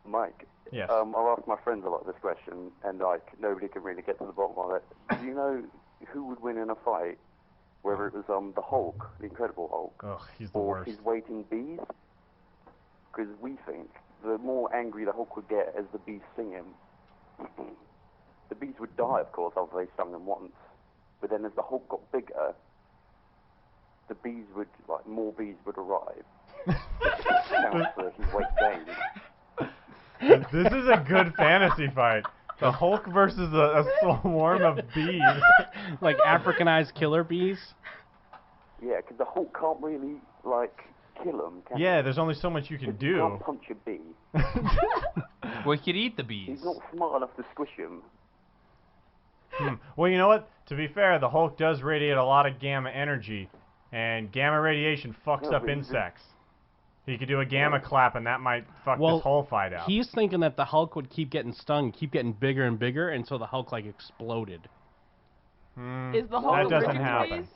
Mike. Yes. I've asked my friends a lot this question, and like nobody can really get to the bottom of it. Do you know who would win in a fight? Whether it was the Hulk, the Incredible Hulk, Ugh, he's the or worst. his waiting bees? Because we think the more angry the Hulk would get as the bees sing him, the bees would die, of course, after they stung him once. But then as the Hulk got bigger, the bees would, more bees would arrive. Count for his weight gain. This is a good fantasy fight. The Hulk versus a swarm of bees. Like Africanized killer bees? Yeah, because the Hulk can't really, kill him, can Yeah, he? there's only so much you can You do. can't punch a bee. Well, he could eat the bees. He's not smart enough to squish him. Well, you know what? To be fair, the Hulk does radiate a lot of gamma energy, and gamma radiation fucks Yeah, up but insects. He could do a gamma clap, and that might fuck Well, this whole fight out. He's thinking that the Hulk would keep getting stung, keep getting bigger and bigger, until the Hulk, exploded. Is the Hulk that a doesn't Ricky happen. Blaze?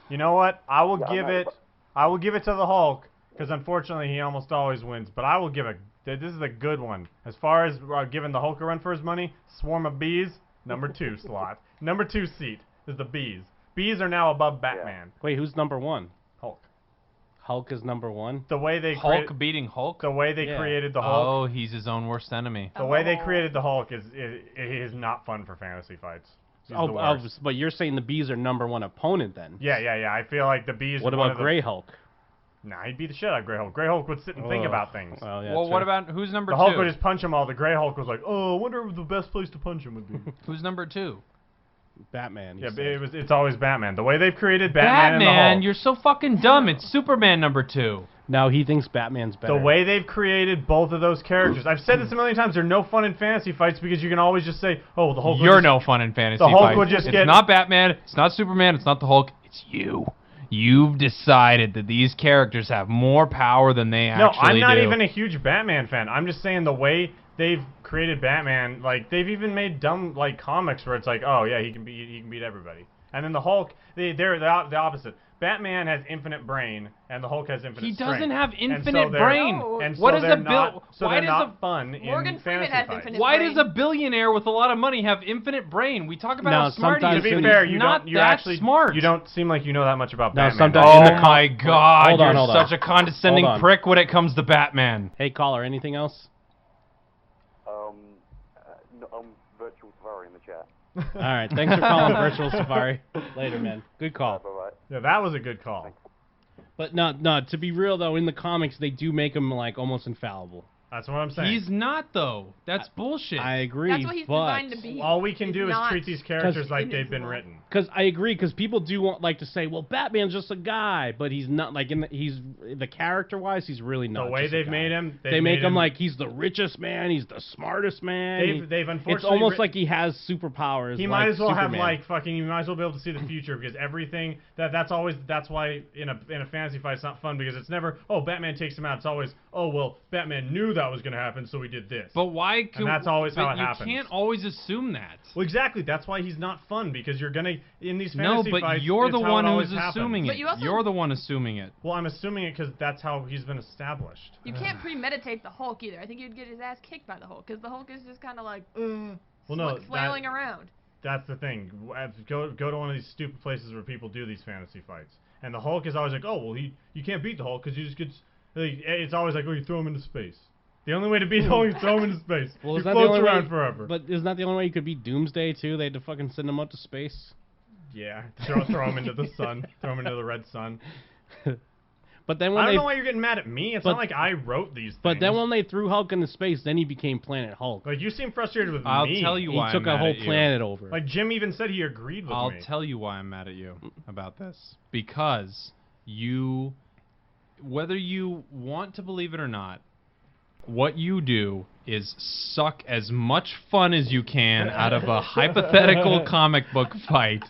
You know what? I will Yeah, give I know, it. I will give it to the Hulk because unfortunately he almost always wins. But I will give it. This is a good one. As far as giving the Hulk a run for his money, swarm of bees, number 2 slot, number 2 seat is the bees. Bees are now above Batman. Wait, who's number 1? Hulk. Hulk is number 1? The way they Hulk beating Hulk? the way they Yeah. created the Hulk. Oh, he's his own worst enemy. The way they created the Hulk is not fun for fantasy fights. He's the worst. But you're saying the bees are number 1 opponent then? Yeah. I feel like the bees. What are one about of the- Grey Hulk? Nah, he'd beat the shit out of Grey Hulk. Grey Hulk would sit and think Ugh. about things. Well, yeah, Well, true. what about who's number The 2? Hulk would just punch them all. The Grey Hulk was like, oh, I wonder what the best place to punch him would be. Who's number 2? Batman? you Yeah, said. it's always Batman. The way they've created Batman and the Hulk. You're so fucking dumb. It's Superman number 2. Now he thinks Batman's better. The way they've created both of those characters. I've said this a million times. They're no fun in fantasy fights because you can always just say, oh, the Hulk. You're no fun in fantasy The Hulk fights. would just it's get- not Batman. It's not Superman. It's not the Hulk. It's you. You've decided that these characters have more power than they No, actually I'm not do. even a huge Batman fan. I'm just saying the way they've created Batman, they've even made dumb comics where it's like, oh yeah, he can beat everybody. And then the Hulk, they're the opposite. Batman has infinite brain, and the Hulk has infinite He strength. doesn't have And infinite so they're- brain. No. And so What is they're a bill? not, so Why they're does not a fun Morgan in Freeman fantasy has fights. infinite Why brain. does a billionaire with a lot of money have infinite brain? We talk about No, how smart he sometimes is. To be but fair, he's you not don't. You that actually smart. You don't seem like you know that much about No, Batman. sometimes- Oh in the my God! Hold on, You're hold on. such a condescending Hold on. prick when it comes to Batman. Hey, caller, anything else? Virtual Safari in the chat. All right, thanks for calling Virtual Safari. Later, man. Good call. Bye-bye. Yeah, that was a good call. But no, to be real though, in the comics they do make him almost infallible. That's what I'm saying. He's not though. That's bullshit. I agree. That's what he's but designed to be. All we can do is not treat these characters like they've been invisible. written. Because I agree, because people do like to say, well, Batman's just a guy, but he's not. He's the character-wise, he's really not. The way just a they've guy. made him, They make him like he's the richest man, he's the smartest man. They've unfortunately. It's almost writ- like he has superpowers. he like might as well Superman. have fucking. You might as well be able to see the future because everything that's why in a fantasy fight it's not fun because it's never Batman takes him out. It's always Batman knew that was gonna happen so he did this. But why? And that's always how it you happens. You can't always assume that. Well, exactly. That's why he's not fun because you're gonna in these No, fantasy but fights. you're it's the how one it who's always happens. assuming But it. you also- You're the one assuming it. Well, I'm assuming it because that's how he's been established. You can't premeditate the Hulk either. I think you'd get his ass kicked by the Hulk because the Hulk is just kind of Well, no, flailing around. That's the thing. Go to one of these stupid places where people do these fantasy fights, and the Hulk is always like, you can't beat the Hulk because you just get. It's always like, you throw him into space. The only way to beat the Hulk is throw him into space. Well, he is that the floats only around way, forever. But isn't that the only way you could beat Doomsday too? They had to fucking send him out to space. Yeah, throw him into the sun. Throw him into the red sun. But then when I don't know why you're getting mad at me. It's not like I wrote these things. But then when they threw Hulk into space, then he became Planet Hulk. Like, you seem frustrated with I'll me. tell you why He took I'm a mad whole at you. planet over. Like, Jim even said he agreed with I'll me. tell you why I'm mad at you about this. Because you, whether you want to believe it or not, what you do is suck as much fun as you can out of a hypothetical comic book fight.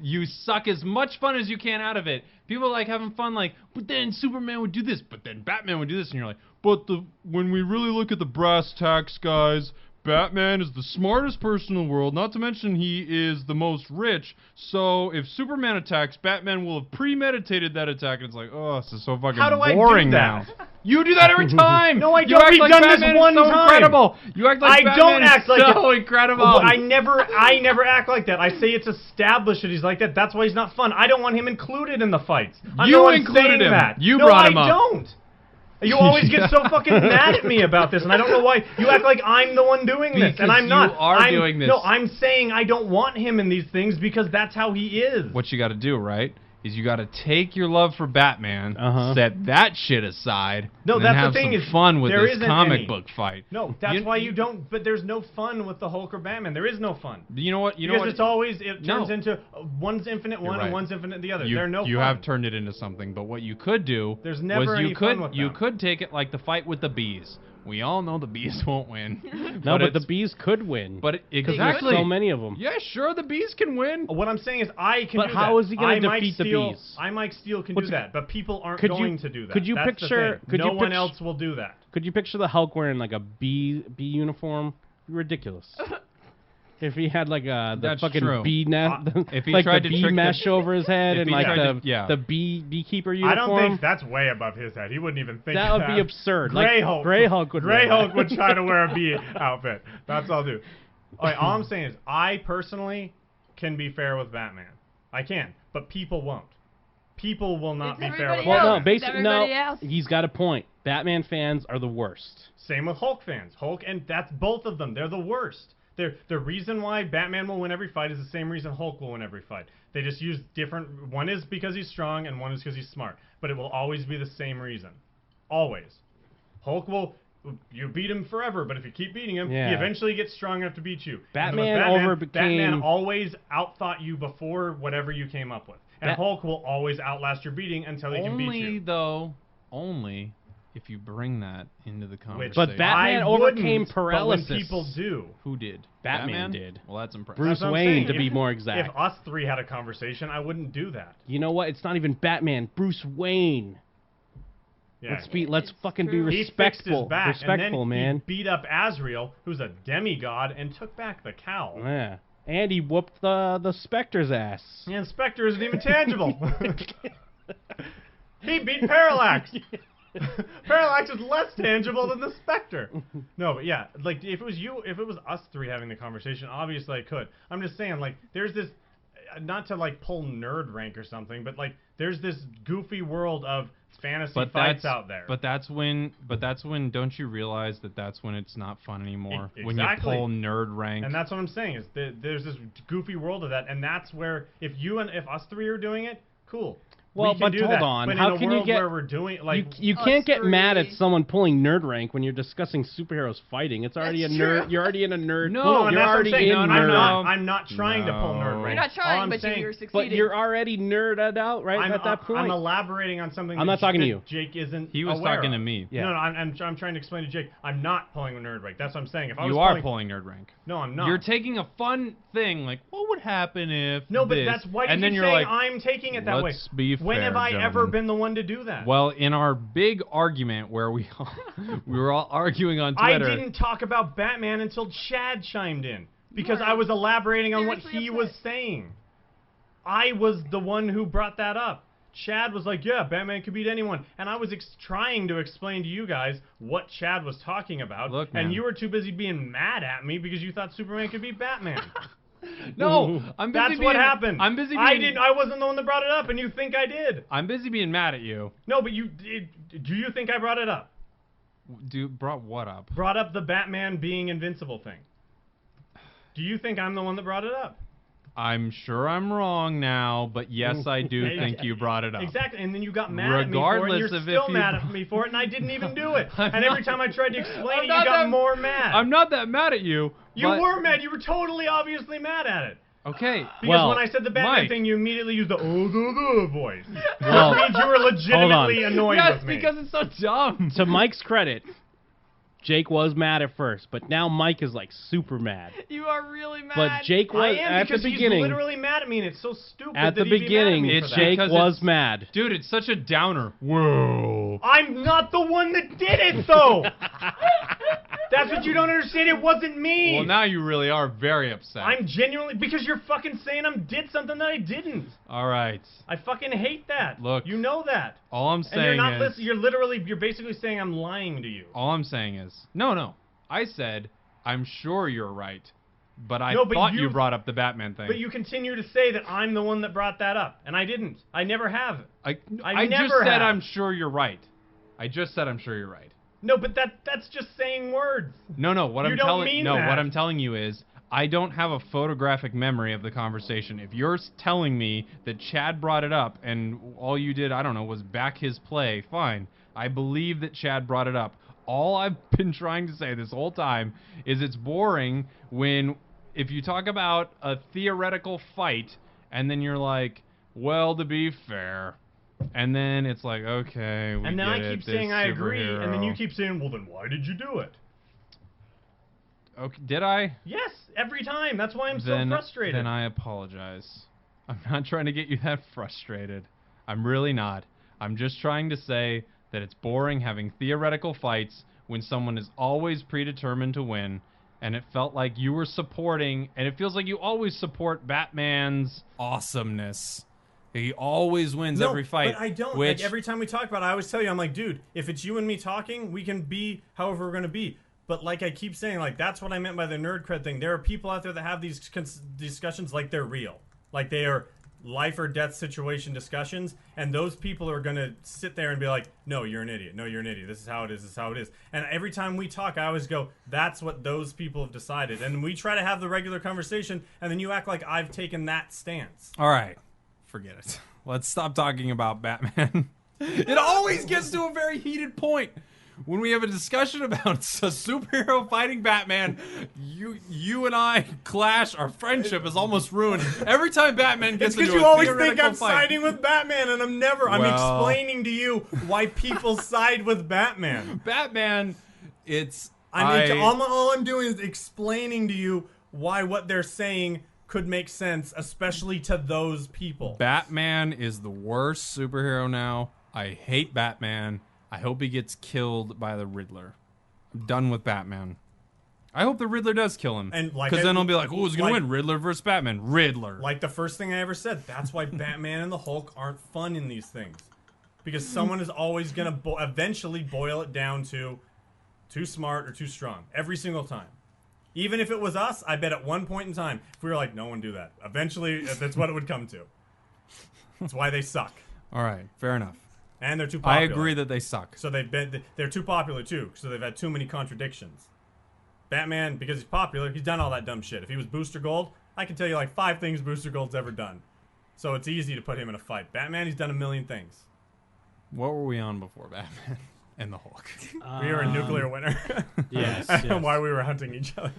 You suck as much fun as you can out of it. People like having fun but then Superman would do this, but then Batman would do this, and you're like, but when we really look at the brass tacks, guys, Batman is the smartest person in the world, not to mention he is the most rich, so if Superman attacks, Batman will have premeditated that attack, and it's like, oh, this is so fucking How do I do boring that? now. You do that every time! No, I You don't. act We've like done this Batman is one so time. incredible! You act like I Batman don't act is like so it. incredible! Well, I never act like that. I say it's established that he's like that. That's why he's not fun. I don't want him included in the fights. I'm You the one included saying him. That. You no, brought him I up. don't. You always get so fucking mad at me about this, and I don't know why. You act like I'm the one doing this, Because and I'm not. you are doing this. No, I'm saying I don't want him in these things because that's how he is. What you gotta do, right, is you gotta take your love for Batman, Uh-huh. set that shit aside, No, and then that's the have thing some is, fun with there this isn't comic any. book fight. No, that's why you don't. But there's no fun with the Hulk or Batman. There is no fun. You know what? You know Because what? it's always, it turns No. into one's infinite one right. and one's infinite the other. You, They're no you fun. have turned it into something, but what you could do There's never was any you could fun with you them. could take it like the fight with the bees. We all know the bees won't win. No, but the it's- bees could win. But it, Because exactly. there's so many of them. Yeah, sure, the bees can win. What I'm saying is I can But do how that. is he gonna Mike defeat the Steele- bees? Mike Steele can What's- do that, but people aren't could you- going to do that. could you That's the picture- thing. could no you one pict- else will do that. Could you picture the Hulk wearing like a bee uniform? Ridiculous. If he had like the That's fucking true. bee net, If he like tried the to bee trick the- mesh over his head if and he like tried to- yeah. the beekeeper I uniform. don't think that's way above his head. He wouldn't even think That of would be absurd. Gray Like, Hulk. Gray Hulk would Gray wear Hulk that. would try to wear a bee outfit. That's all I'll do. All I'm saying is, I personally can be fair with Batman. I can, but people won't. People will not It's be fair with everybody Well, else. no, Batman. basically, no. Everybody else. He's got a point. Batman fans are the worst. Same with Hulk fans. Hulk, and that's both of them. They're the worst. The reason why Batman will win every fight is the same reason Hulk will win every fight. They just use different. One is because he's strong, and one is because he's smart. But it will always be the same reason. Always. Hulk will. You beat him forever, but if you keep beating him, he Yeah. eventually gets strong enough to beat you. And with Batman Batman always outthought you before whatever you came up with. And Bat- Hulk will always outlast your beating until he can beat Only you. though, only if you bring that into the Which conversation. But Batman I overcame wouldn't, paralysis. But when people do. Who did? Batman did. Well, that's impressive. Bruce That's what I'm Wayne, saying. to be If- more exact. If us three had a conversation, I wouldn't do that. You know what? It's not even Batman. Bruce Wayne. Yeah. Let's It's fucking be true. He fixed respectful. his back, Respectful, and then man. he beat up Azrael, who's a demigod, and took back the cowl. Yeah. And he whooped the Spectre's ass. And Spectre isn't even tangible. He beat Parallax. Parallax is less tangible than the Spectre. No, but yeah, like if it was us three having the conversation, obviously I could. I'm just saying, like, there's this, not to like pull nerd rank or something, but like there's this goofy world of fantasy But fights that's out there. But that's when. Don't you realize that that's when it's not fun anymore? When you Exactly. pull nerd rank. And that's what I'm saying is there's this goofy world of that, and that's where if us three are doing it, cool. Well, we can but do hold that. on. But How in a can you world get- where we're doing like You Us can't get mad at three. someone pulling nerd rank when you're discussing superheroes fighting. It's already That's a nerd. true. You're already in a nerd. No, no, and you're that's what I'm already saying. in No, nerd. I'm not trying to pull nerd No. rank. You're not trying, All I'm but saying, you're succeeding. But you're already nerded out right at that point. I'm elaborating on something. I'm that not talking to that you. Jake isn't. He was aware talking of. to me. Yeah. No, I'm trying to explain to Jake. I'm not pulling a nerd rank. That's what I'm saying. If I was You are pulling nerd rank. No, I'm not. You're taking a fun thing, like what would happen if No, but this? that's why and you then keep you're saying like, I'm taking it that way. let's be When fair, have I ever gentlemen. been the one to do that? Well, in our big argument where we were all arguing on I Twitter. didn't talk about Batman until Chad chimed in because I was elaborating on what seriously he was upset. saying. I was the one who brought that up. Chad was like, yeah, Batman could beat anyone. And I was trying to explain to you guys what Chad was talking about. Look, man. and you were too busy being mad at me because you thought Superman could beat Batman. No, I'm busy That's being, what happened. I'm busy being. I wasn't the one that brought it up, and you think I did. I'm busy being mad at you. No, but do you think I brought it up? Brought what up? Brought up the Batman being invincible thing. Do you think I'm the one that brought it up? I'm sure I'm wrong now, but yes, I do think you brought it up. Exactly, and then you got mad at me for it, and Regardless you're of if still you- mad at me for it, and I didn't even do it. I'm And every not- time I tried to explain I'm it, you not got that- more mad. I'm not that mad at you. You but- were mad. You were totally obviously mad at it. Okay. Because Well, when I said the Batman Mike. thing, you immediately used the voice. Well, Which means you were legitimately annoyed Yes, with me. because it's so dumb. To Mike's credit, Jake was mad at first, but now Mike is like super mad. You are really mad. But Jake I was am at the because he's beginning. literally mad at me, and it's so stupid At that the he'd be mad at beginning, me It's for that. Jake because was it's- mad. Dude, it's such a downer. Whoa. I'm not the one that did it, though. That's That's what you don't understand. It wasn't me. Well, now you really are very upset. I'm genuinely, because you're fucking saying I did something that I didn't. All right. I fucking hate that. Look, you know that. All I'm And saying you're not is... listening. You're basically saying I'm lying to you. All I'm saying is... No. I said, I'm sure you're right. But I No, but thought you brought up the Batman thing. But you continue to say that I'm the one that brought that up, and I didn't. I never have. I never just said have. I'm sure you're right. I just said I'm sure you're right. No, but that's just saying words. No. What You I'm don't telling mean that. what I'm telling you is I don't have a photographic memory of the conversation. If you're telling me that Chad brought it up and all you did, I don't know, was back his play, fine. I believe that Chad brought it up. All I've been trying to say this whole time is it's boring when if you talk about a theoretical fight and then you're like, well, to be fair. And then it's like, okay, we And then get I it, keep this saying I agree, and then you superhero. keep saying, well, then why did you do it? Okay, did I? Yes, every time. That's why I'm Then, so frustrated. Then I apologize. I'm not trying to get you that frustrated. I'm really not. I'm just trying to say that it's boring having theoretical fights when someone is always predetermined to win, and it felt like you were supporting, and it feels like you always support Batman's awesomeness. He always wins every fight. But I don't. Which, Like, every time we talk about it, I always tell you, I'm like, dude, if it's you and me talking, we can be however we're going to be. But like I keep saying, like, that's what I meant by the nerd cred thing. There are people out there that have these discussions like they're real. Like they are life or death situation discussions, and those people are going to sit there and be like, no, you're an idiot. No, you're an idiot. This is how it is. This is how it is. And every time we talk, I always go, that's what those people have decided. And we try to have the regular conversation, and then you act like I've taken that stance. all right, forget it. Let's stop talking about Batman. It always gets to a very heated point. When we have a discussion about a superhero fighting Batman, you and I clash. Our friendship is almost ruined every time Batman gets It's because into you a always think theoretical I'm fight. siding with Batman, and I'm never. I'm Well- explaining to you why people side with Batman. Batman, it's All I'm doing is explaining to you why what they're saying could make sense, especially to those people. Batman is the worst superhero now. I hate Batman. I hope he gets killed by the Riddler. I'm done with Batman. I hope the Riddler does kill him. And like because I- then I'll be like, who's going to like- win? Riddler versus Batman. Riddler. Like the first thing I ever said, that's why Batman and the Hulk aren't fun in these things. Because someone is always going to eventually boil it down to too smart or too strong. Every single time. Even if it was us, I bet at one point in time, if we were like, no one do that. Eventually, that's what it would come to. That's why they suck. All right, fair enough. And they're too popular. I agree that they suck. So they're too popular too. So they've had too many contradictions. Batman, because he's popular, he's done all that dumb shit. If he was Booster Gold, I can tell you like 5 things Booster Gold's ever done. So it's easy to put him in a fight. Batman, he's done a million things. What were we on before Batman and the Hulk? We were a nuclear winter. Yes. And why we were hunting each other.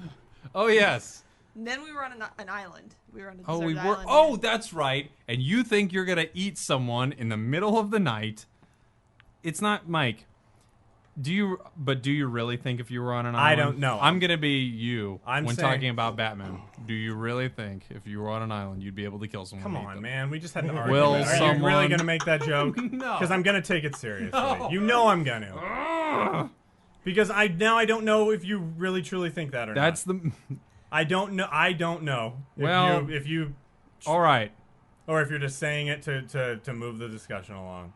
Oh, yes. And then we were on an island. We were on a Oh, deserted we were. island. Oh, that's right. And you think you're going to eat someone in the middle of the night. It's not Mike. Do you really think if you were on an I island? don't know. I'm going to be you I'm when saying- talking about Batman. Do you really think if you were on an island you'd be able to kill someone? Come and eat on, them? man. We just had an argument. Will Are you someone- really going to make that joke? No. Because I'm going to take it seriously. No. You know I'm going to. Because I don't know if you really truly think that or That's not. the... I don't know. I don't know. Well- if you All right. or if you're just saying it to move the discussion along.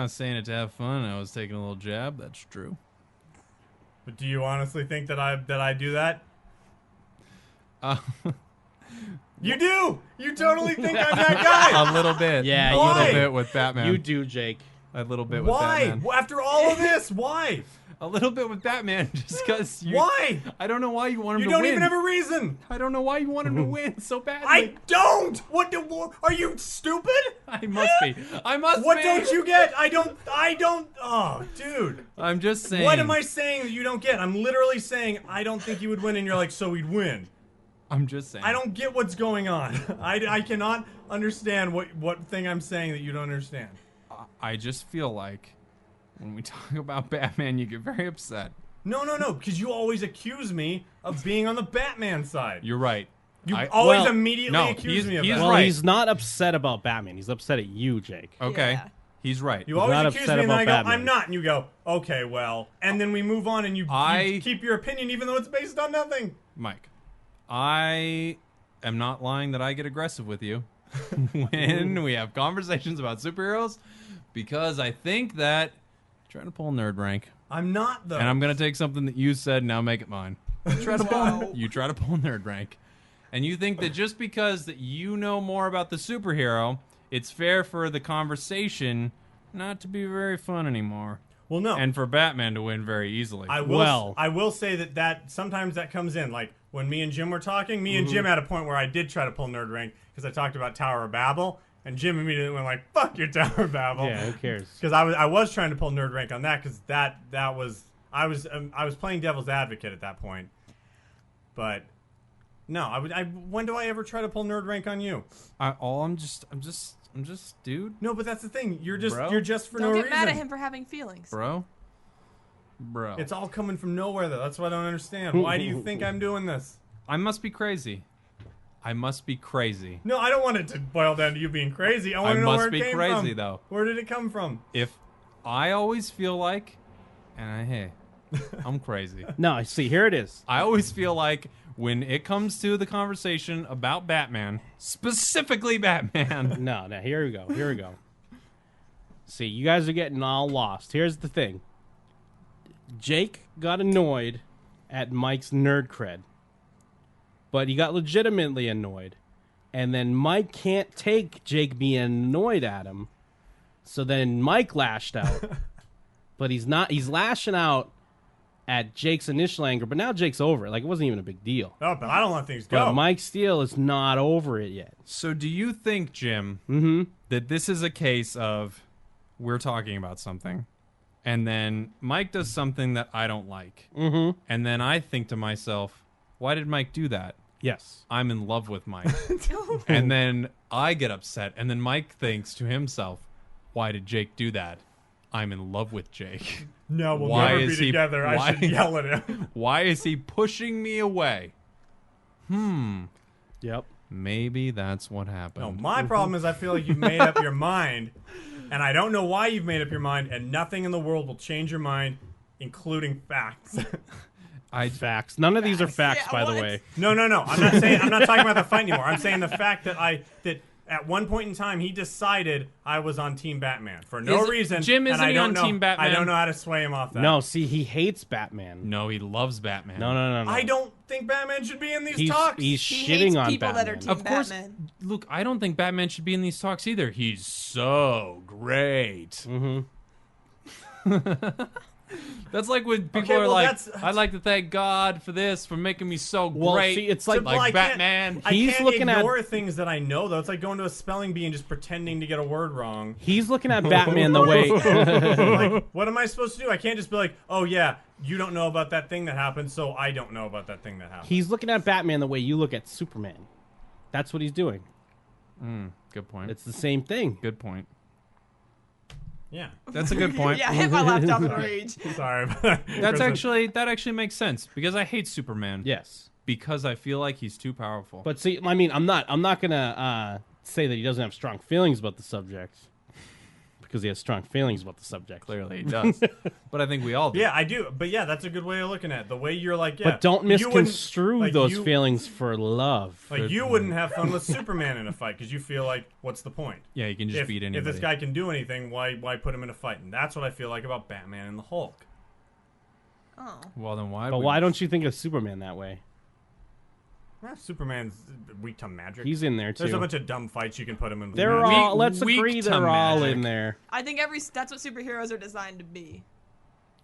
Saying it to have fun. I was taking a little jab. That's true. But do you honestly think that I do that? Uh, You do. You totally think I'm that guy. a little bit. Yeah, a Why? little bit with Batman. You do, Jake. A little bit with Why? Batman. After all of this, why? A little bit with Batman, just because you. Why? I don't know why you want him You to don't win. even have a reason. I don't know why you want him to win so badly. I don't. Are you stupid? I must be. I must What be. don't you get? I don't. Oh, dude. I'm just saying. What am I saying that you don't get? I'm literally saying I don't think you would win, and you're like, so he'd win. I'm just saying. I don't get what's going on. I cannot understand what thing I'm saying that you don't understand. I just feel like when we talk about Batman, you get very upset. No, because you always accuse me of being on the Batman side. You're right. You I- always well, immediately no, accuse me of he's that. Well, right. he's not upset about Batman. He's upset at you, Jake. Okay. Yeah. He's right. You always not accuse upset me, and then I about go, Batman. I'm not, and you go, okay, well, and then we move on, and you keep your opinion, even though it's based on nothing. Mike, I am not lying that I get aggressive with you when we have conversations about superheroes, because I think that you're trying to pull nerd rank. I'm not, though. And I'm gonna take something that you said and now make it mine. You try to pull nerd rank, and you think that just because that you know more about the superhero, it's fair for the conversation not to be very fun anymore. Well, no. And for Batman to win very easily. I will say that sometimes that comes in. Like, when me and Jim were talking, me and Jim had a point where I did try to pull nerd rank, because I talked about Tower of Babel, and Jim immediately went like, fuck your Tower of Babel. Yeah, who cares? Because I was trying to pull nerd rank on that, because I was playing devil's advocate at that point. But no, when do I ever try to pull nerd rank on you? I'm just, dude. No, but that's the thing. You're just for Don't no get reason. mad at him for having feelings. Bro. It's all coming from nowhere, though. That's what I don't understand. Why do you think I'm doing this? I must be crazy. No, I don't want it to boil down to you being crazy. I want to know where it came from. I must be crazy, though. Where did it come from? If I always feel like, I'm crazy. No, see, here it is. I always feel like when it comes to the conversation about Batman, specifically Batman. No, here we go. See, you guys are getting all lost. Here's the thing. Jake got annoyed at Mike's nerd cred. But he got legitimately annoyed. And then Mike can't take Jake being annoyed at him. So then Mike lashed out. But he's lashing out at Jake's initial anger. But now Jake's over it. Like, it wasn't even a big deal. Oh, but I don't let things go. But Mike Steele is not over it yet. So do you think, Jim, that this is a case of we're talking about something, and then Mike does something that I don't like, and then I think to myself, why did Mike do that? Yes. I'm in love with Mike. And then I get upset, and then Mike thinks to himself, why did Jake do that? I'm in love with Jake. No, we'll Why never is be he- together. I why- should yell at him. Why is he pushing me away? Yep. Maybe that's what No, happened. my problem is I feel like you've made up your mind, and I don't know why you've made up your mind, and nothing in the world will change your mind, including facts. Facts. None of these are facts, Yeah, by the what? way. No. I'm not talking about the fight anymore. I'm saying the fact that that at one point in time he decided I was on Team Batman for no reason. Jim, and isn't I he don't on know, Team Batman? I don't know how to sway him off that. No, see, he hates Batman. No, he loves Batman. No. I don't think Batman should be in these He's talks. he's He shitting hates on people Batman. that are Team Of course, Batman. look, I don't think Batman should be in these talks either. He's so great. That's like when people Okay, are well, like, that's- I'd like to thank God for this, for making me so Well, great. see, it's like- Well, I can't- Batman. I He's can't looking at- ignore things that I know, though. It's like going to a spelling bee and just pretending to get a word wrong. He's looking at Batman the way... Like, what am I supposed to do? I can't just be like, oh, yeah, you don't know about that thing that happened, so I don't know about that thing that happened. He's looking at Batman the way you look at Superman. That's what he's doing. Good point. It's the same thing. Good point. Yeah. That's a good point. Yeah, hit my laptop in a rage. Sorry. That actually makes sense because I hate Superman. Yes. Because I feel like he's too powerful. But see, I mean, I'm not gonna say that he doesn't have strong feelings about the subject. Because he has strong feelings about the subject. clearly he does. But I think we all do. Yeah, I do. But yeah, that's a good way of looking at it. The way you're like, yeah. But don't you wouldn't- misconstrue like, those you- feelings for love. Like, you wouldn't have fun with Superman in a fight because you feel like, what's the point? Yeah, you can just beat anybody. If this guy can do anything, why put him in a fight? And that's what I feel like about Batman and the Hulk. Oh. Well, then why? But why don't you think of Superman that way? Superman's weak to magic. He's in there too. There's a bunch of dumb fights you can put him in. with They're magic. all. Let's weak agree to they're all magic. in there. I think that's what superheroes are designed to be.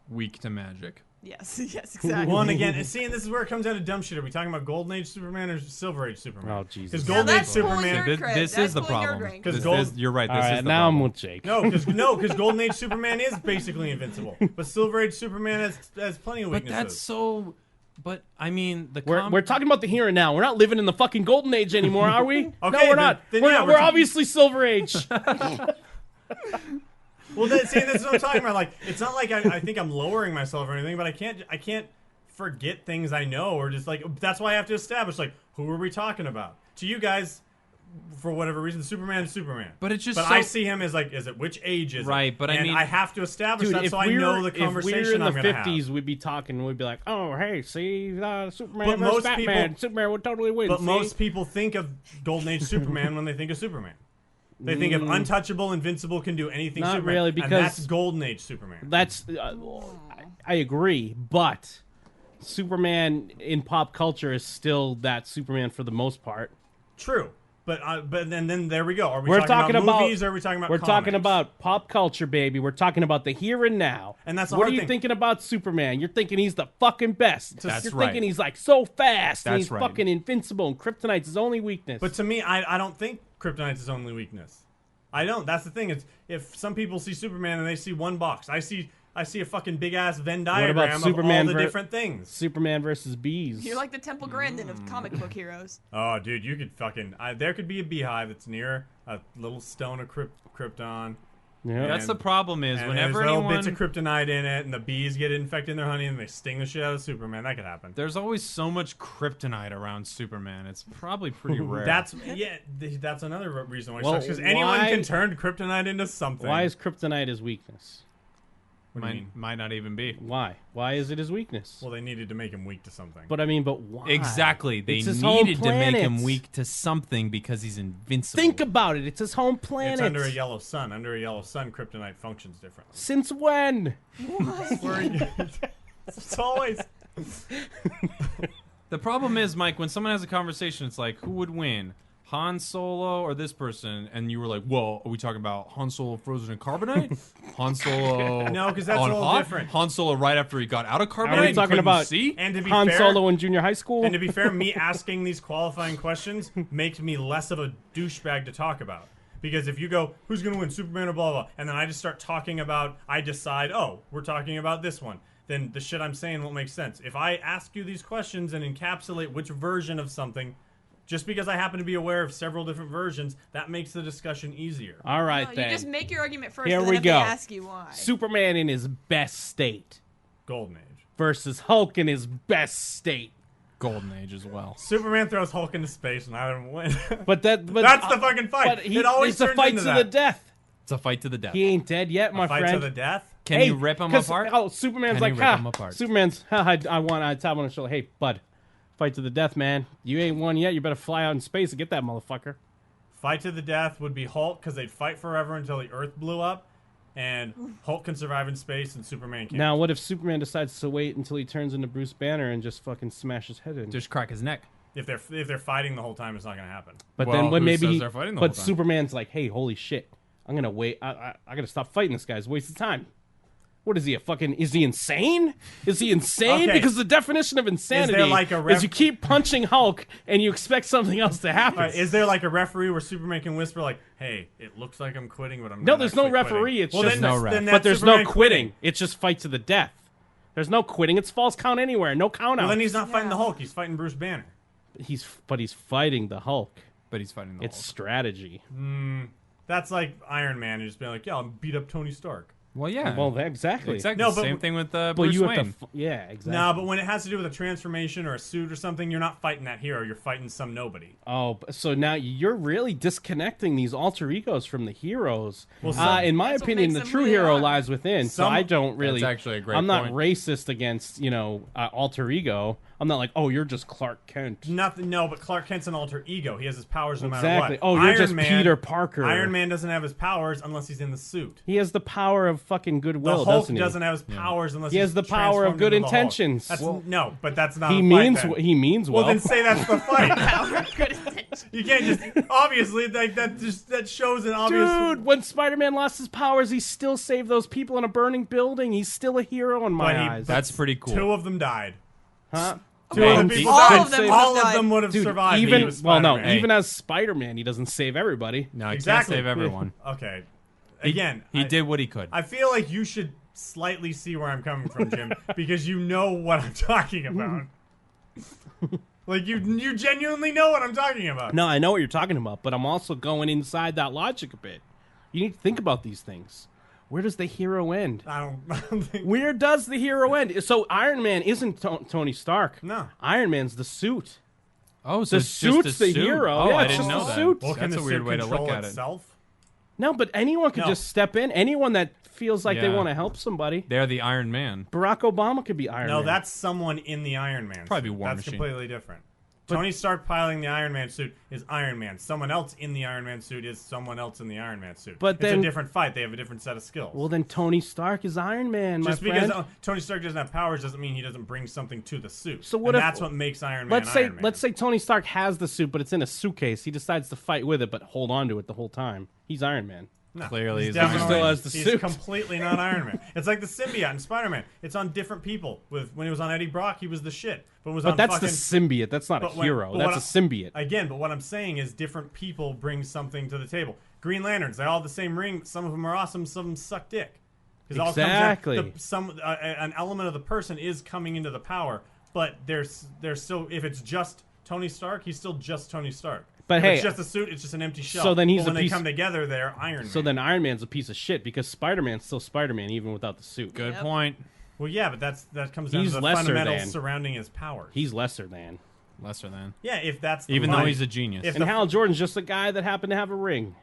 weak to magic? Yes, yes, exactly. Well, and again, and see, and this is where it comes down to dumb shit. Are we talking about Golden Age Superman or Silver Age Superman? Oh, Jesus. Because Now Golden Age that's pulling Superman. nerd cred. This That's is the pulling nerd problem. rank. Because You're right. All This right, is the now problem. I'm with Jake. No, because Golden Age Superman is basically invincible, but Silver Age Superman has plenty of But weaknesses. that's so. But I mean, the We're talking about the here and now. We're not living in the fucking golden age anymore, are we? No, Okay, we're not. then we're yeah, we're we're- obviously silver age. Well, see, that's what I'm talking about. Like, it's not like I think I'm lowering myself or anything, but I can't forget things I know, or just like that's why I have to establish like who are we talking about. To you guys, for whatever reason, Superman is Superman. But it's just But so- I see him as like, is it which age is Right, it? but I and mean- I have to establish Dude, that if so I we know the were, if we were conversation in I'm the going to have. 50s, we'd be talking and we'd be like, oh, hey, see, Superman But versus most Batman. people- Superman would totally win. But see? most people think of Golden Age Superman when they think of Superman. They think of untouchable, invincible, can do anything. Not Superman, really, and because- that's Golden Age Superman. That's I agree, but Superman in pop culture is still that Superman for the most part. True, but then there we go. Are we We're talking about movies? Or are we talking about? We're talking comics? about pop culture, baby. We're talking about the here and now. And that's the what hard are you thing. thinking about Superman? You're thinking he's the fucking best. That's You're right. thinking he's like so fast and That's he's right. fucking invincible and kryptonite's his only weakness. But to me, I don't think Kryptonite's his only weakness. I don't. That's the thing. Is if some people see Superman and they see one box, I see a fucking big ass Venn about diagram of Superman all the ver- different things. Superman versus bees. You're like the Temple Grandin of comic book heroes. Oh, dude, you could fucking. There could be a beehive that's near a little stone of Krypton. yeah. That's the problem is And whenever there's little anyone bits of kryptonite in it, and the bees get infected in their honey, and they sting the shit out of Superman. That could happen. there's always so much kryptonite around Superman. It's probably pretty rare. That's that's another reason why it Well, sucks, because anyone why- can turn kryptonite into something. Why is kryptonite his weakness? What do you mean? might not even be. Why? Why is it his weakness? Well, they needed to make him weak to something. But why? Exactly. They It's his home needed to make him planet. weak to something because he's invincible. Think about it. It's his home planet. It's under a yellow sun. Under a yellow sun, kryptonite functions differently. Since when? It's always. The problem is, Mike, when someone has a conversation, it's like, who would win? Han Solo or this person? And you were like, well, are we talking about Han Solo frozen in carbonite? Han Solo No, 'cause that's on a little hot? different. Han Solo right after he got out of carbonite? Are we and talking couldn't about see? And to be Han fair, Solo in junior high school? and to be fair, me asking these qualifying questions makes me less of a douchebag to talk about. Because if you go, who's going to win, Superman or blah, blah, and then I just start talking about, I decide, oh, we're talking about this one, then the shit I'm saying won't make sense. If I ask you these questions and encapsulate which version of something, just because I happen to be aware of several different versions, that makes the discussion easier. All right, No, you then. just make your argument first, Here and then we if go. they ask you why. Superman in his best state Golden Age. versus Hulk in his best state. Golden Age as well. Superman throws Hulk into space and I don't win. But that's the fucking fight. But It always it's a turns fight into to that. the death. It's a fight to the death. He ain't dead yet, my Fight friend. to the death? Can Hey, you rip him 'cause, apart? Oh, Superman's Can like, you rip him apart? Superman's, I want to tap on his shoulder. Hey, bud, fight to the death, man. You ain't won yet. You better fly out in space and get that motherfucker. Fight to the death would be Hulk because they'd fight forever until the Earth blew up, and Hulk can survive in space and Superman can't. Now, what if Superman decides to wait until he turns into Bruce Banner and just fucking smash his head in? Just crack his neck. If they're fighting the whole time, it's not going to happen. But Well, then when who maybe says he, they're fighting the but whole time? Superman's like, hey, holy shit, I'm gonna wait. I gotta stop fighting this guy. It's a waste of time. What is he, a fucking, is he insane? Is he insane? Okay. Because the definition of insanity like a is you keep punching Hulk and you expect something else to happen. All right, is there like a referee where Superman can whisper like, "Hey, it looks like I'm quitting, but I'm No, not there's no actually quitting." referee, it's well, just then, no that's- ref. then But that's there's Superman no quitting. It's just fight to the death. There's no quitting. It's false count anywhere. No count out. Well, then he's not fighting the Yeah. Hulk. He's fighting Bruce Banner. he's fighting the Hulk. But he's fighting the It's Hulk. strategy. That's like Iron Man. He's just being like, "Yeah, I'll beat up Tony Stark." Well, yeah. Well, exactly. exactly. No, but- Same thing with But Bruce you Wayne. have to, yeah, exactly. No, but when it has to do with a transformation or a suit or something, you're not fighting that hero. You're fighting some nobody. Oh, so now you're really disconnecting these alter egos from the heroes. Well, some- In my That's what opinion, makes the them true really hero odd. lies within. So Some- I don't really. That's actually a great I'm not point. racist against alter ego. I'm not like, oh, you're just Clark Kent. Nothing. No, but Clark Kent's an alter ego. He has his powers no matter Exactly. what. Oh, you're Iron just Man, Peter Parker. Iron Man doesn't have his powers unless he's in the suit. He has the power of fucking The goodwill, Hulk doesn't he? doesn't have his powers unless He has he's the power of transformed good into the Hulk. intentions. That's, no, but that's not. He a fight means then. he means Well, well. then say that's the fight. Good intention. You can't just obviously like that shows an obvious. Dude, when Spider-Man lost his powers, he still saved those people in a burning building. He's still a hero in my But he- eyes. That's pretty cool. Two of them died. huh? Two Okay. of the people All died. of them all would've of them died. would have Dude, survived. He even was no, Spider-Man. even as Spider-Man, he doesn't save everybody. No, he Exactly. can't save everyone. Okay. Again, He I- did what he could. I feel like you should slightly see where I'm coming from, Jim, because you know what I'm talking about. Like you genuinely know what I'm talking about. No, I know what you're talking about, but I'm also going inside that logic a bit. You need to think about these things. Where does the hero end? I don't think. Where does the hero end? So Iron Man isn't Tony Stark. No. Iron Man's the suit. Oh, so The it's just a suit's the suit? hero. Oh, Yeah, I it's didn't just know a that. suit. Well, can That's the a weird suit way to control look at it. itself? No, but anyone could No. just step in. Anyone that feels like they Yeah. want to help somebody. They're the Iron Man. Barack Obama could be Iron No, Man. that's someone in the Iron Man Probably suit. War That's Machine. completely different. Tony Stark piloting the Iron Man suit is Iron Man. Someone else in the Iron Man suit is someone else in the Iron Man suit. But it's then- a different fight. They have a different set of skills. Well, then Tony Stark is Iron Man, just my because friend. Tony Stark doesn't have powers doesn't mean he doesn't bring something to the suit. So what and if- that's what makes Iron Man let's say Iron Man. let's say Tony Stark has the suit, but it's in a suitcase. He decides to fight with it, but hold on to it the whole time. He's Iron Man. No, Clearly he's he's Iron definitely- Man. Still has the he's suit. completely not Iron Man. It's like the symbiote in Spider-Man. It's on different people. When he was on Eddie Brock, he was the shit. But was But on that's fucking, the symbiote. That's not a but when- hero. but That's a what symbiote. Again, but what I'm saying is different people bring something to the table. Green Lanterns, they all have the same ring. Some of them are awesome. Some of them suck dick. 'Cause it all comes Exactly. down- an element of the person is coming into the power, but there's still, if it's just Tony Stark, he's still just Tony Stark. But If hey, it's just a suit, it's just an empty shell. so then he's but when a they piece- come together, they're Iron Man. So then Iron Man's a piece of shit because Spider-Man's still Spider-Man even without the suit. Good Yep. point. well, yeah, but that comes down He's to the lesser fundamentals than. surrounding his powers. He's lesser than. Lesser than. yeah, if that's the Even fight. though he's a genius. If And the- Hal Jordan's just a guy that happened to have a ring.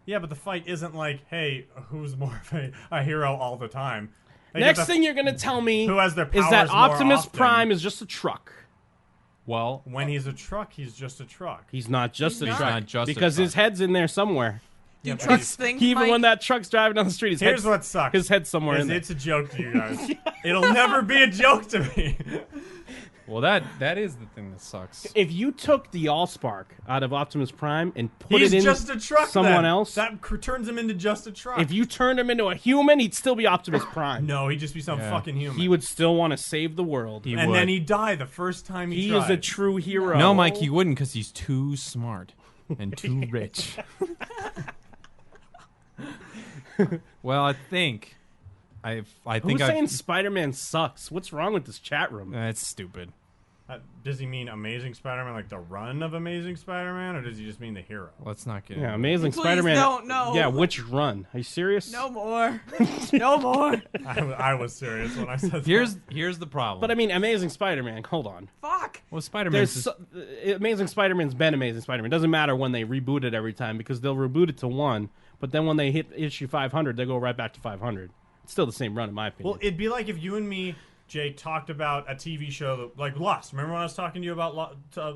Yeah, but the fight isn't like, hey, who's more of a hero all the time. Like, Next if the- thing you're gonna tell me who has their is that powers more Optimus often. Prime is just a truck. Well, when he's a truck, he's just a truck. He's not just He's a not. truck Not just a because his truck. head's in there somewhere. Do Yeah, but trucks think, Even Mike? when that truck's driving down the street, Here's what sucks. his head's somewhere is in there. it's a joke to you guys. It'll never be a joke to me. well, that is the thing that sucks. If you took the Allspark out of Optimus Prime and put He's it in just a truck. someone then. else, That turns him into just a truck. if you turned him into a human, he'd still be Optimus Prime. no, he'd just be some Yeah. fucking human. He would still want to save the world. He and would. then he'd die the first time he He tried. is a true hero. No, Mike, he wouldn't because he's too smart and too rich. Well, I think Who's I've saying Spider-Man sucks? What's wrong with this chat room? that's stupid. Does he mean Amazing Spider-Man, like the run of Amazing Spider-Man, or does he just mean the hero? Let's not get Yeah, into it. Amazing Please Spider-Man. don't, no. Yeah, which run? Are you serious? No more. No more. I was serious when I said Here's the problem. But I mean, Amazing Spider-Man. Hold on. Fuck. well, Spider-Man. There's Amazing Spider-Man's been Amazing Spider-Man. It doesn't matter when they reboot it every time because they'll reboot it to 1, but then when they hit issue 500, they go right back to 500. It's still the same run, in my opinion. Well, it'd be like if you and me, Jake, talked about a TV show that, like Lost. Remember when I was talking to you about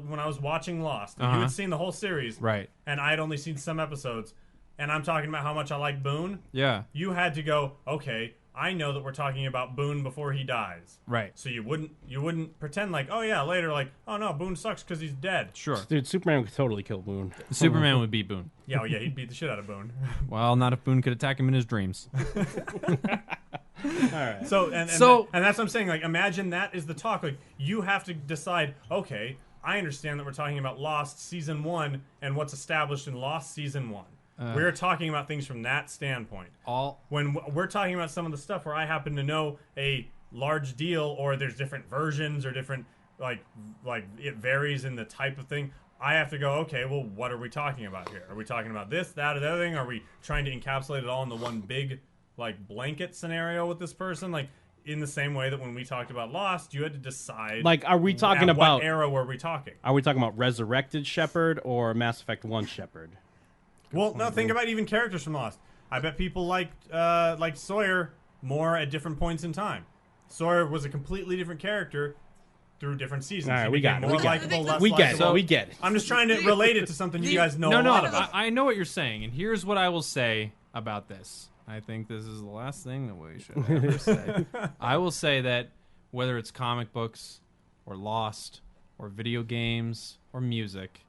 when I was watching Lost? And You had seen the whole series, Right. And I had only seen some episodes. And I'm talking about how much I like Boone. Yeah. You had to go, okay, I know that we're talking about Boone before he dies. Right. So you wouldn't pretend like, oh yeah, later, like, oh no, Boone sucks because he's dead. Sure. Dude, Superman could totally kill Boone. Superman would beat Boone. Yeah, oh yeah, he'd beat the shit out of Boone. Well, not if Boone could attack him in his dreams. So and that's what I'm saying. Like, imagine that is the talk. Like, you have to decide. Okay, I understand that we're talking about Lost season 1 and what's established in Lost season 1. We're talking about things from that standpoint. When we're talking about some of the stuff where I happen to know a large deal, or there's different versions or different like it varies in the type of thing. I have to go, okay, well, what are we talking about here? Are we talking about this, that, or the other thing? Are we trying to encapsulate it all in the one big, like, blanket scenario with this person? Like, in the same way that when we talked about Lost, you had to decide. Like, are we talking at about what era were we talking? Are we talking about Resurrected Shepard or Mass Effect 1 Shepard? Well, no, think about even characters from Lost. I bet people liked Sawyer more at different points in time. Sawyer was a completely different character through different seasons. All right, He we got became it. more We got it. likable, less We get it. likable. We get it. I'm just trying to relate it to something you guys know No, a no, lot about. I know what you're saying, and here's what I will say about this. I think this is the last thing that we should ever say. I will say that whether it's comic books or Lost or video games or music,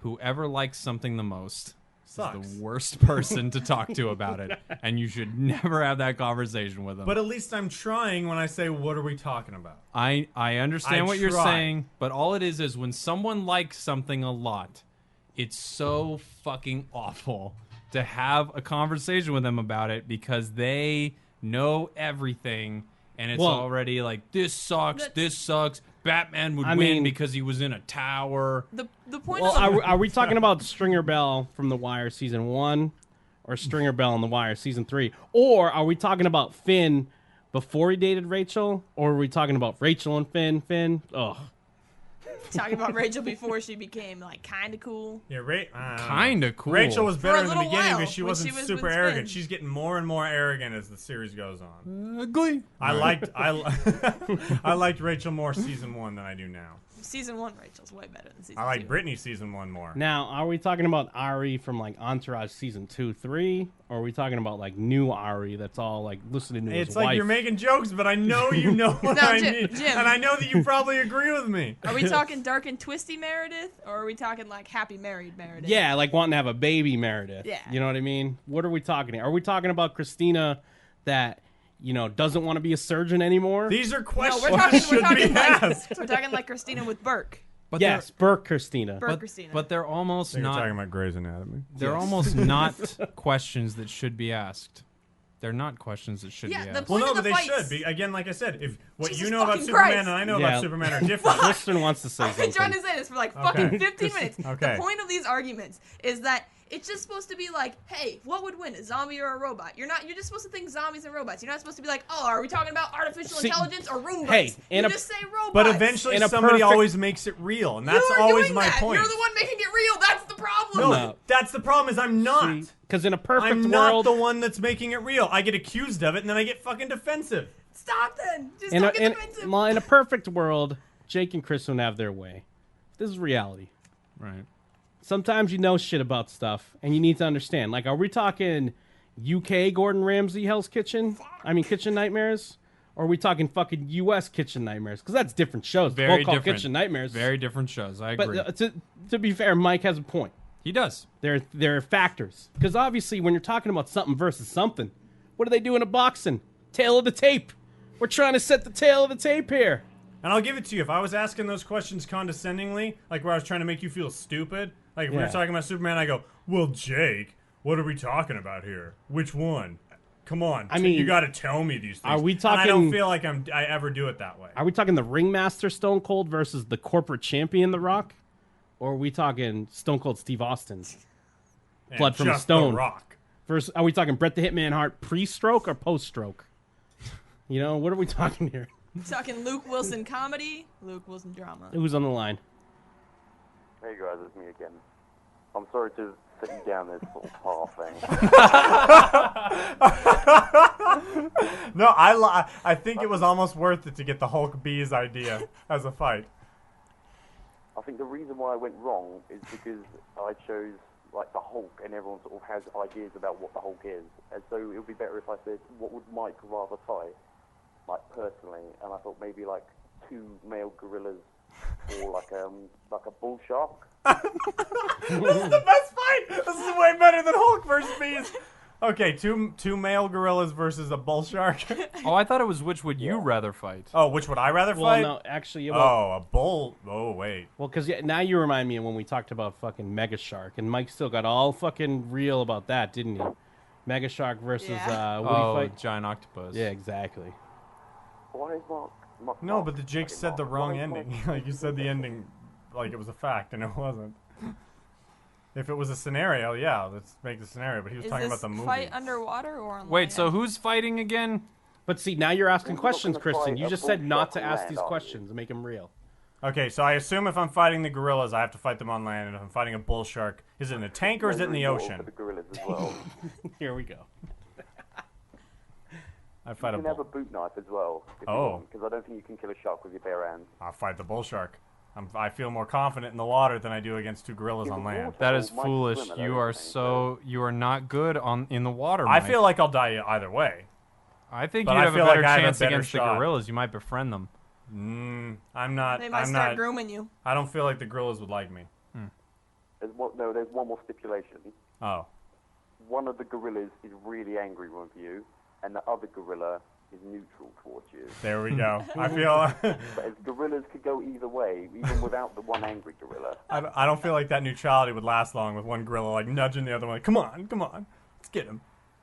whoever likes something the most Sucks. is the worst person to talk to about it, and you should never have that conversation with them. But at least I'm trying when I say, what are we talking about? I understand I what you're try. saying, but all it is when someone likes something a lot, it's so fucking awful to have a conversation with them about it because they know everything and it's already like, this sucks, this sucks. Batman would win because he was in a tower. The point Well, of the, are we talking about Stringer Bell from The Wire season 1 or Stringer Bell in The Wire season 3? Or are we talking about Finn before he dated Rachel? Or are we talking about Rachel and Finn? Ugh. Talking about Rachel before she became like kind of cool. Yeah, Kind of cool. Rachel was For better a in the little beginning while, because she when wasn't she was super with arrogant. Spin. She's getting more and more arrogant as the series goes on. Glee. I liked Rachel more season 1 than I do now. Season 1 Rachel's way better than season 2. I like Brittany season 1 more. Now, are we talking about Ari from like Entourage season 2, 3, or are we talking about like new Ari that's all like listening to his It's wife? like you're making jokes, but I know you know what No, I Jim- mean, Jim. and I know that you probably agree with me. Are we talking dark and twisty Meredith, or are we talking like happy married Meredith? Yeah, like wanting to have a baby, Meredith. Yeah. You know what I mean? What are we talking here? Are we talking about Christina that, doesn't want to be a surgeon anymore? These are No, questions we're talking. that We're should be talking like asked. we're talking like Christina with Burke. But yes, Burke Christina. Burke Christina. But they're almost You're talking not. about Grey's Anatomy. They're almost not questions that should be asked. They're not questions that should Yeah, be the asked. point Well, no, of but the they should fights- be. Again, like I said, if what Jesus you know about fucking Superman Christ. and I know Yeah. about Superman are different. Kristen wants to say I've been trying something. to say this for like fucking Okay. 15 minutes. Okay. The point of these arguments is that it's just supposed to be like, hey, what would win, a zombie or a robot? You're just supposed to think zombies and robots. You're not supposed to be like, oh, are we talking about artificial See, intelligence or Roombas? hey, in you a- just say robots. But eventually, In a somebody perfect- always makes it real, and that's you are always doing my that. point. You're the one making it real. That's the problem. No, that's the problem. Is I'm not. Because in a perfect I'm not world, the one that's making it real. I get accused of it, and then I get fucking defensive. Stop then. Just in don't a, get in, defensive. well, in a perfect world, Jake and Chris would have their way. This is reality. Right. Sometimes you know shit about stuff, and you need to understand. Like, are we talking UK Gordon Ramsay Hell's Kitchen? I mean, Kitchen Nightmares? Or are we talking fucking US Kitchen Nightmares? Because that's different shows. Very Both called different. Kitchen Nightmares. Very different shows. I but agree. to be fair, Mike has a point. He does. There are factors. Because obviously, when you're talking about something versus something, what do they do in a boxing? Tail of the tape. We're trying to set the tail of the tape here. And I'll give it to you. If I was asking those questions condescendingly, like where I was trying to make you feel stupid, like if we Yeah. were talking about Superman, I go, well, Jake, what are we talking about here? Which one? Come on. I mean, you got to tell me these things. are we And I don't talking- feel like I ever do it that way. Are we talking the Ringmaster Stone Cold versus the corporate champion The Rock? Or are we talking Stone Cold Steve Austin? And Blood from a just Stone. The Rock. Versus, are we talking Bret the Hitman Hart pre-stroke or post-stroke? What are we talking here? Talking Luke Wilson comedy, Luke Wilson drama. Who's on the line? Hey guys, it's me again. I'm sorry to sit you down this sort of path thing. No, I think it was almost worth it to get the Hulk Bees idea as a fight. I think the reason why I went wrong is because I chose like the Hulk, and everyone sort of has ideas about what the Hulk is. And so it would be better if I said, what would Mike rather fight, like personally? And I thought maybe like 2 male gorillas, or like a bull shark. This is the best fight. This is way better than Hulk versus Bees. Okay, two male gorillas versus a bull shark. Oh, I thought it was which would you rather fight? Oh, which would I rather Well, fight? no, actually, Oh, a bull. Oh, wait. well, because now you remind me of when we talked about fucking Mega Shark, and Mike still got all fucking real about that, didn't he? Mega Shark versus Yeah. what do you Oh, fight? giant octopus. Yeah, exactly. Why is Mark? No, but the Jake fucking said the Mark. wrong Why is ending. Mark- Like you said the ending, like it was a fact, and it wasn't. If it was a scenario, yeah, let's make the scenario. But he was Is talking this about the movie. fight underwater or on Wait, land? so who's fighting again? But see, now you're asking You're not questions, gonna Kristen. fight You a just bull said not shark to on ask land, these are you? questions and make them real. Okay, so I assume if I'm fighting the gorillas, I have to fight them on land, and if I'm fighting a bull shark, is it in a tank or is it in the Maybe more ocean? For the gorillas as well. Here we go. I fight You a can have a bull. boot knife as well. Oh. Because I don't think you can kill a shark with your bare hands. I'll fight the bull shark. I feel more confident in the water than I do against 2 gorillas In on the land. water. That is Mike foolish. Swimmer, You though, are isn't he? you are not good in the water. I Mike. feel like I'll die either way. I think but you I have a feel better like I have a chance better against shot. the gorillas. You might befriend them. I'm not. They might I'm start not. grooming you. I don't feel like the gorillas would like me. There's one more stipulation. Oh. One of the gorillas is really angry with you, and the other gorilla is neutral towards you. There we go. I feel. But as gorillas could go either way, even without the one angry gorilla. I don't feel like that neutrality would last long with one gorilla like nudging the other one. Like, come on, let's get him.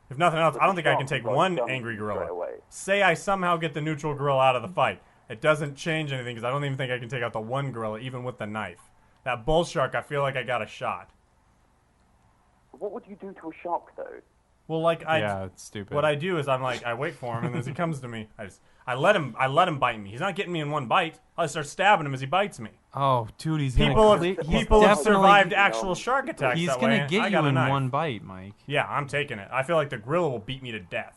If nothing else, I don't think I can take one angry gorilla. Straight away. Say I somehow get the neutral gorilla out of the fight. It doesn't change anything because I don't even think I can take out the one gorilla even with the knife. That bull shark, I feel like I got a shot. What would you do to a shark, though? Well, like Yeah, it's stupid. what I do is I'm like, I wait for him, and as he comes to me, I let him bite me. He's not getting me in one bite. I start stabbing him as he bites me. Oh, dude, he's People have definitely- survived actual shark attacks He's that gonna way. I get got you a in knife. one bite, Mike. Yeah, I'm taking it. I feel like the gorilla will beat me to death.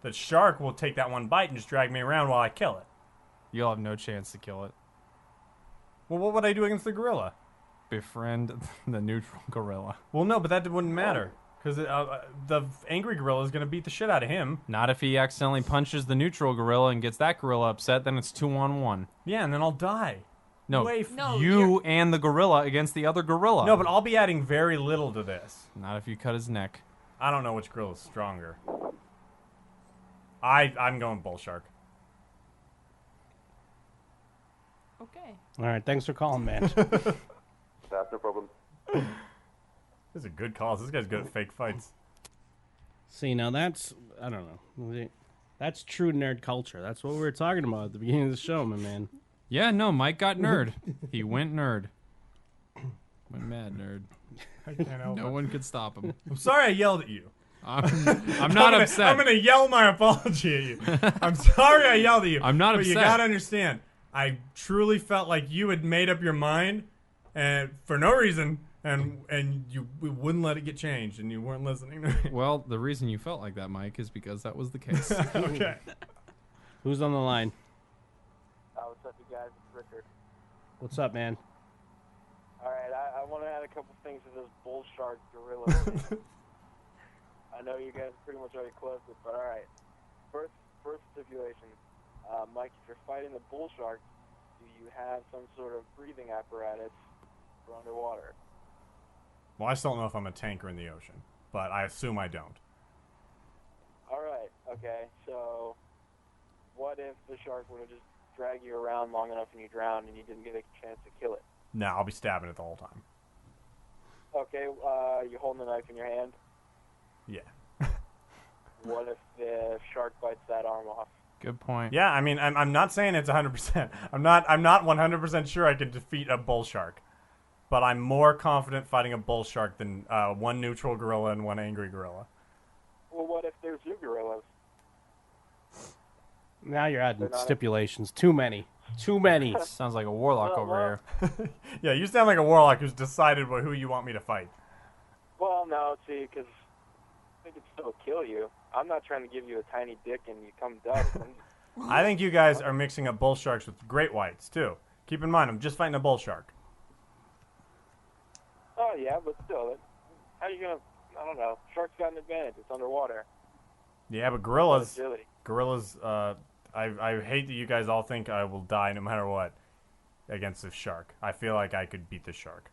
The shark will take that one bite and just drag me around while I kill it. You'll have no chance to kill it. Well, what would I do against the gorilla? Befriend the neutral gorilla. Well, no, but that wouldn't matter. Because the angry gorilla is going to beat the shit out of him. Not if he accidentally punches the neutral gorilla and gets that gorilla upset, then it's 2-on-1. Yeah, and then I'll die. No, No, you and the gorilla against the other gorilla. No, but I'll be adding very little to this. Not if you cut his neck. I don't know which gorilla's stronger. I'm going bull shark. Okay. All right, thanks for calling, man. That's no problem. This is a good call. This guy's good at fake fights. See, now that's, I don't know. That's true nerd culture. That's what we were talking about at the beginning of the show, my man. Yeah, no, Mike got nerd. He went nerd. Went mad nerd. I can't help No it. one could stop him. I'm sorry I yelled at you. I'm not upset. I'm gonna yell my apology at you. I'm sorry I yelled at you. I'm not but you upset. gotta understand. I truly felt like you had made up your mind, and for no reason, and you wouldn't let it get changed, and you weren't listening to me. Well, the reason you felt like that, Mike, is because that was the case. Okay. Who's on the line? What's up, you guys? It's Richard. What's up, man? All right, I want to add a couple things to this bull shark gorilla thing. I know you guys pretty much already closed it, but all right. First stipulation, Mike, if you're fighting the bull shark, do you have some sort of breathing apparatus for underwater? Well, I still don't know if I'm a tanker in the ocean, but I assume I don't. All right, okay. So, what if the shark were to just drag you around long enough and you drown and you didn't get a chance to kill it? No, I'll be stabbing it the whole time. Okay, you holding the knife in your hand? Yeah. What if the shark bites that arm off? Good point. Yeah, I mean, I'm not saying it's 100%. I'm not 100% sure I can defeat a bull shark, but I'm more confident fighting a bull shark than one neutral gorilla and one angry gorilla. Well, what if there's two gorillas? Now you're adding They're not- stipulations. Too many. Too many. Sounds like a warlock over here. Yeah, you sound like a warlock who's decided who you want me to fight. Well, no, see, because I think it'd still kill you. I'm not trying to give you a tiny dick and you come dust. I think you guys are mixing up bull sharks with great whites too. Keep in mind, I'm just fighting a bull shark. Oh, yeah, but still, how are you going to, I don't know, shark's got an advantage. It's underwater. Yeah, but gorillas, Agility. I hate that you guys all think I will die no matter what against this shark. I feel like I could beat the shark.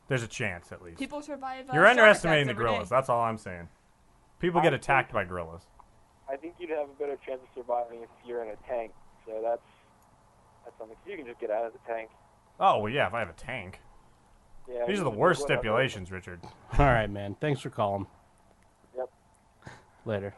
There's a chance, at least. People survive. You're shark underestimating the attacks every gorillas. day. That's all I'm saying. People get attacked by gorillas. I think you'd have a better chance of surviving if you're in a tank. So that's something. You can just get out of the tank. Oh, well, yeah, if I have a tank. Yeah, These you are the can worst whatever. stipulations, Richard. All right, man. Thanks for calling. Yep. Later.